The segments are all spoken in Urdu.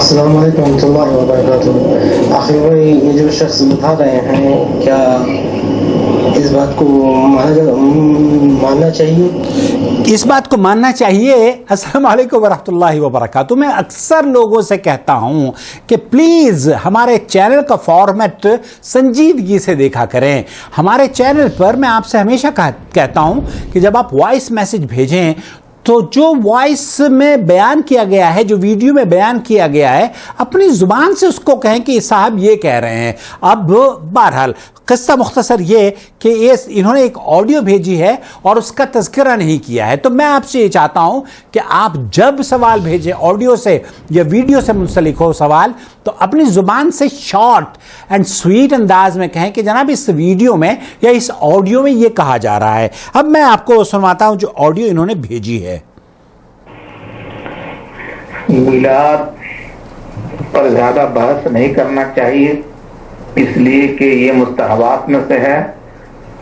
السلام علیکم ورحمۃ اللہ وبرکاتہ. آخر بھائی یہ جو شخص بتا رہے ہیں کیا اس بات کو ماننا چاہیے؟ اس بات کو ماننا چاہیے. السلام علیکم ورحمۃ اللہ وبرکاتہ. میں اکثر لوگوں سے کہتا ہوں کہ پلیز ہمارے چینل کا فارمیٹ سنجیدگی سے دیکھا کریں. ہمارے چینل پر میں آپ سے ہمیشہ کہتا ہوں کہ جب آپ وائس میسج بھیجیں تو جو وائس میں بیان کیا گیا ہے، جو ویڈیو میں بیان کیا گیا ہے، اپنی زبان سے اس کو کہیں کہ صاحب یہ کہہ رہے ہیں. اب بہرحال قصہ مختصر یہ کہ انہوں نے ایک آڈیو بھیجی ہے اور اس کا تذکرہ نہیں کیا ہے. تو میں آپ سے یہ چاہتا ہوں کہ آپ جب سوال بھیجیں آڈیو سے یا ویڈیو سے منسلک ہو سوال، تو اپنی زبان سے شارٹ اینڈ سویٹ انداز میں کہیں کہ جناب اس ویڈیو میں یا اس آڈیو میں یہ کہا جا رہا ہے. اب میں آپ کو سنواتا ہوں جو آڈیو انہوں نے بھیجی ہے. میلاد پر زیادہ بحث نہیں کرنا چاہیے، اس لیے کہ یہ مستحبات میں سے ہے،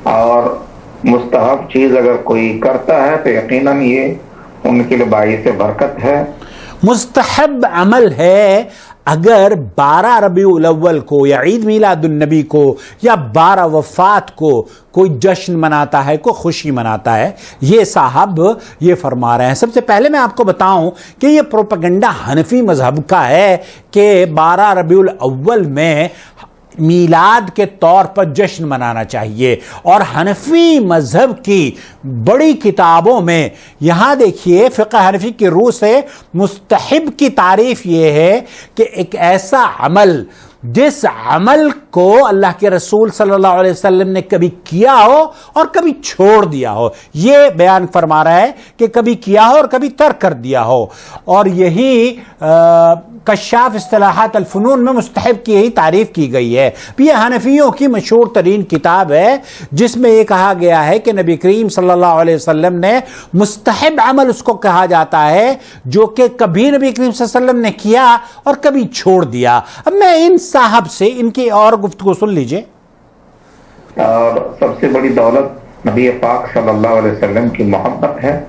اور مستحب چیز اگر کوئی کرتا ہے تو یقیناً یہ ان کے لیے باعث برکت ہے. مستحب عمل ہے اگر 12 ربیع الاول کو یا عید میلاد النبی کو یا 12 وفات کو کوئی جشن مناتا ہے، کوئی خوشی مناتا ہے. یہ صاحب یہ فرما رہے ہیں. سب سے پہلے میں آپ کو بتاؤں کہ یہ پروپیگنڈا حنفی مذہب کا ہے کہ 12 ربیع الاول میں میلاد کے طور پر جشن منانا چاہیے. اور حنفی مذہب کی بڑی کتابوں میں یہاں دیکھیے فقہ حنفی کی روح سے مستحب کی تعریف یہ ہے کہ ایک ایسا عمل جس عمل کو اللہ کے رسول صلی اللہ علیہ وسلم نے کبھی کیا ہو اور کبھی چھوڑ دیا ہو. یہ بیان فرما رہا ہے کہ کبھی کیا ہو اور کبھی ترک کر دیا ہو. اور یہی کشاف اصطلاحات الفنون میں مستحب کی یہی تعریف کی گئی ہے. یہ حنفیوں کی مشہور ترین کتاب ہے جس میں یہ کہا گیا ہے کہ نبی کریم صلی اللہ علیہ وسلم نے مستحب عمل اس کو کہا جاتا ہے جو کہ کبھی نبی کریم صلی اللہ علیہ وسلم نے کیا اور کبھی چھوڑ دیا. اب میں ان صاحب سے ان کی اور گفتگو سن لیجئے. اور سب سے بڑی دولت نبی پاک صلی اللہ علیہ وسلم کی محبت ہے.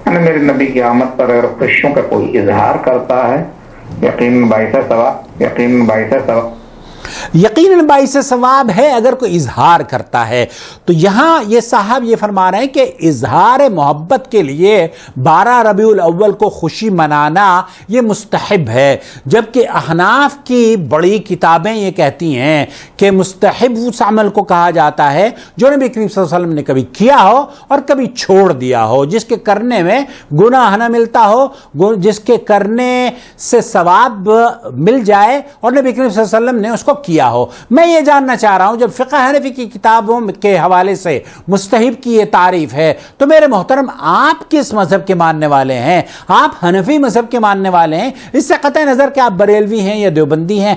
میرے نبی کی آمد پر اگر خوشیوں کا کوئی اظہار کرتا ہے یقیناً باعث ثواب ہے اگر کوئی اظہار کرتا ہے. تو یہاں یہ صاحب یہ فرما رہے ہیں کہ اظہار محبت کے لیے 12 ربیع الاول کو خوشی منانا یہ مستحب ہے. جبکہ احناف کی بڑی کتابیں یہ کہتی ہیں کہ مستحب اس عمل کو کہا جاتا ہے جو نبی کریم صلی اللہ علیہ وسلم نے کبھی کیا ہو اور کبھی چھوڑ دیا ہو، جس کے کرنے میں گناہ نہ ملتا ہو، جس کے کرنے سے ثواب مل جائے اور نبی کریم صلی اللہ علیہ وسلم نے اس کو کیا ہو. میں یہ جاننا چاہ رہا ہوں جب فقہ حنفی کی کتابوں کے حوالے سے مستحب کی یہ تعریف ہے تو میرے محترم آپ کس مذہب کے ماننے والے ہیں؟ آپ حنفی مذہب کے ماننے والے ہیں. اس سے قطع نظر کہ آپ بریلوی ہیں یا دیوبندی ہیں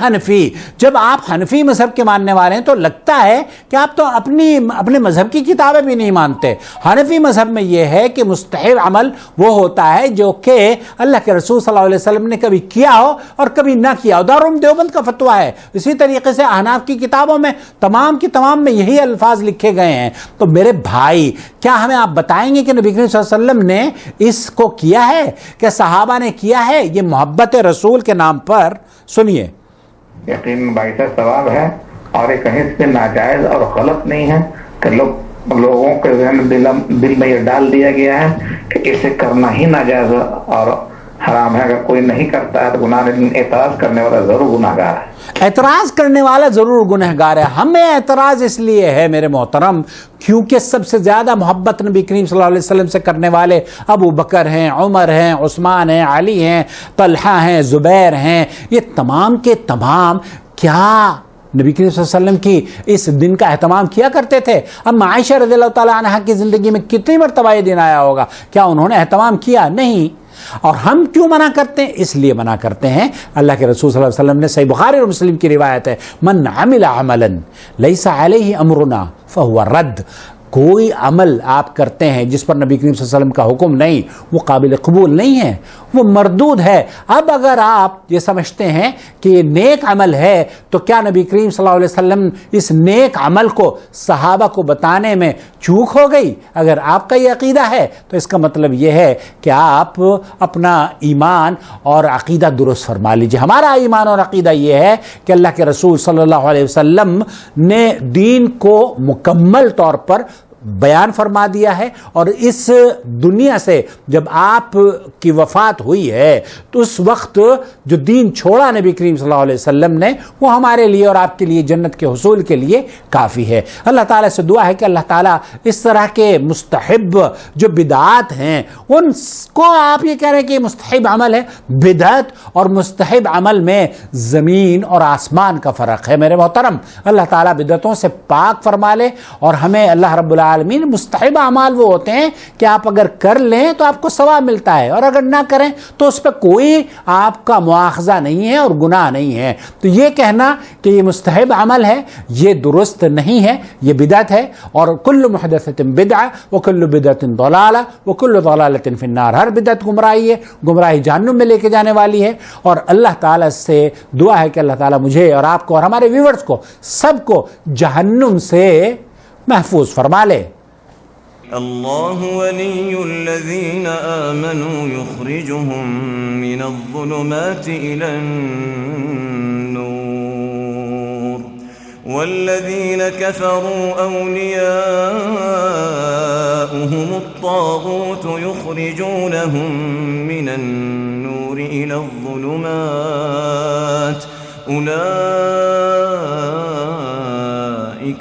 حنفی. جب آپ حنفی مذہب کے ماننے والے ہیں تو لگتا ہے کہ آپ تو اپنے مذہب کی کتابیں بھی نہیں مانتے. حنفی مذہب میں یہ ہے کہ مستحب عمل وہ ہوتا ہے جو کہ اللہ کے رسول صلی اللہ علیہ وسلم نے کبھی کیا ہو اور کبھی نہ کیا ہو. دارالعلوم دیوبند کا فتویٰ ہے. اسی طریقے سے احناف کی کتابوں میں تمام کی تمام میں یہی الفاظ لکھے گئے ہیں. تو میرے بھائی کیا ہمیں آپ بتائیں گے کہ نبی کریم صلی اللہ علیہ وسلم نے اس کو کیا ہے، کہ صحابہ نے کیا ہے؟ یہ محبت رسول کے نام پر سنیے. یقیناً باعث ثواب ہے اور یہ کہیں سے ناجائز اور غلط نہیں ہے کہ لوگوں کے دل میں یہ ڈال دیا گیا ہے کہ اسے کرنا ہی ناجائز اور حرام ہے. اگر کوئی نہیں کرتا ہے تو گناہ، اعتراض کرنے والا ضرور گناہگار ہے. اعتراض کرنے والا ضرور گنہگار ہے. ہمیں اعتراض اس لیے ہے میرے محترم کیونکہ سب سے زیادہ محبت نبی کریم صلی اللہ علیہ وسلم سے کرنے والے ابو بکر ہیں، عمر ہیں، عثمان ہیں، علی ہیں، طلحہ ہیں، زبیر ہیں. یہ تمام کے تمام کیا نبی کریم صلی اللہ علیہ وسلم کی اس دن کا اہتمام کیا کرتے تھے؟ اب عائشہ رضی اللہ تعالیٰ عنہ کی زندگی میں کتنی مرتبہ یہ دن آیا ہوگا، کیا انہوں نے اہتمام کیا؟ نہیں. اور ہم کیوں منع کرتے ہیں؟ اس لیے منع کرتے ہیں اللہ کے رسول صلی اللہ علیہ وسلم نے، صحیح بخاری اور مسلم کی روایت ہے، من عمل عملا لیس علیہ امرنا فہو رد. کوئی عمل آپ کرتے ہیں جس پر نبی کریم صلی اللہ علیہ وسلم کا حکم نہیں، وہ قابل قبول نہیں ہے، وہ مردود ہے۔ اب اگر آپ یہ سمجھتے ہیں کہ یہ نیک عمل ہے تو کیا نبی کریم صلی اللہ علیہ وسلم اس نیک عمل کو صحابہ کو بتانے میں چوک ہو گئی؟ اگر آپ کا یہ عقیدہ ہے تو اس کا مطلب یہ ہے کہ آپ اپنا ایمان اور عقیدہ درست فرما لیجیے۔ ہمارا ایمان اور عقیدہ یہ ہے کہ اللہ کے رسول صلی اللہ علیہ وسلم نے دین کو مکمل طور پر بیان فرما دیا ہے، اور اس دنیا سے جب آپ کی وفات ہوئی ہے تو اس وقت جو دین چھوڑا نبی کریم صلی اللہ علیہ وسلم نے وہ ہمارے لیے اور آپ کے لیے جنت کے حصول کے لیے کافی ہے۔ اللہ تعالیٰ سے دعا ہے کہ اللہ تعالیٰ اس طرح کے مستحب جو بدعات ہیں ان کو، آپ یہ کہہ رہے ہیں کہ یہ مستحب عمل ہے، بدعت اور مستحب عمل میں زمین اور آسمان کا فرق ہے میرے محترم۔ اللہ تعالیٰ بدعتوں سے پاک فرما لے، اور ہمیں اللہ رب العالمین مستحب اعمال وہ ہوتے ہیں کہ آپ اگر کر لیں تو آپ کو ثواب ملتا ہے، اور اگر نہ کریں تو اس پہ کوئی آپ کا مواخذہ نہیں ہے اور گناہ نہیں ہے۔ تو یہ کہنا کہ یہ مستحب عمل ہے یہ درست نہیں ہے، یہ بدعت ہے، اور کل محدثۃ بدعہ وکل بدعۃ ضلالہ وکل ضلالۃ فی النار، ہر بدعت گمراہی ہے، گمراہی جہنم میں لے کے جانے والی ہے۔ اور اللہ تعالیٰ سے دعا ہے کہ اللہ تعالیٰ مجھے اور آپ کو اور ہمارے ویورز کو سب کو جہنم سے محفوظ فرما لے۔ اللہ ولی الذین آمنوا یخرجهم من الظلمات إلى النور والذین كفروا أولیاؤهم الطاغوت یخرجونهم من النور إلى الظلمات أولئك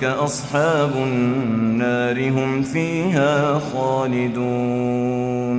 أصحاب النار هم فيها خالدون۔